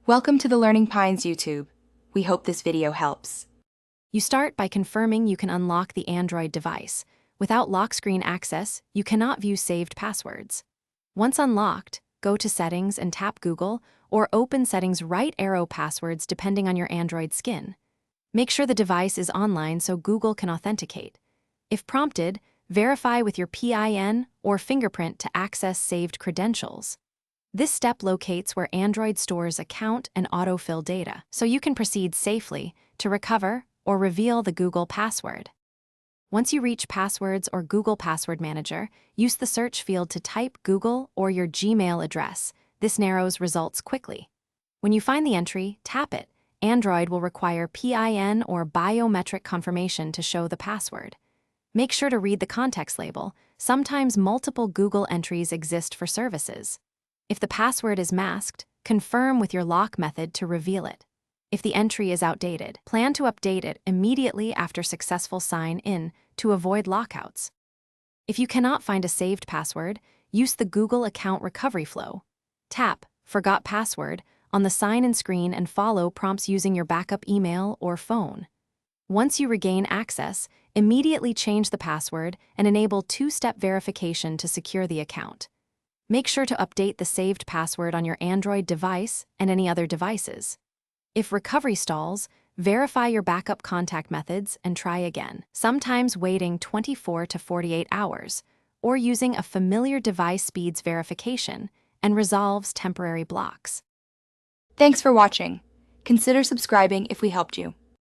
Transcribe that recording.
Welcome to the Learning Pines YouTube. We hope this video helps. You start by confirming you can unlock the Android device. Without lock screen access, you cannot view saved passwords. Once unlocked, go to Settings and tap Google, or open Settings right arrow passwords depending on your Android skin. Make sure the device is online so Google can authenticate. If prompted, verify with your PIN or fingerprint to access saved credentials. This step locates where Android stores account and autofill data, so you can proceed safely to recover or reveal the Google password. Once you reach Passwords or Google Password Manager, use the search field to type Google or your Gmail address. This narrows results quickly. When you find the entry, tap it. Android will require PIN or biometric confirmation to show the password. Make sure to read the context label. Sometimes multiple Google entries exist for services. If the password is masked, confirm with your lock method to reveal it. If the entry is outdated, plan to update it immediately after successful sign-in to avoid lockouts. If you cannot find a saved password, use the Google account recovery flow. Tap Forgot Password on the sign-in screen and follow prompts using your backup email or phone. Once you regain access, immediately change the password and enable two-step verification to secure the account. Make sure to update the saved password on your Android device and any other devices. If recovery stalls, verify your backup contact methods and try again, sometimes waiting 24 to 48 hours, or using a familiar device speeds verification and resolves temporary blocks. Thanks for watching. Consider subscribing if we helped you.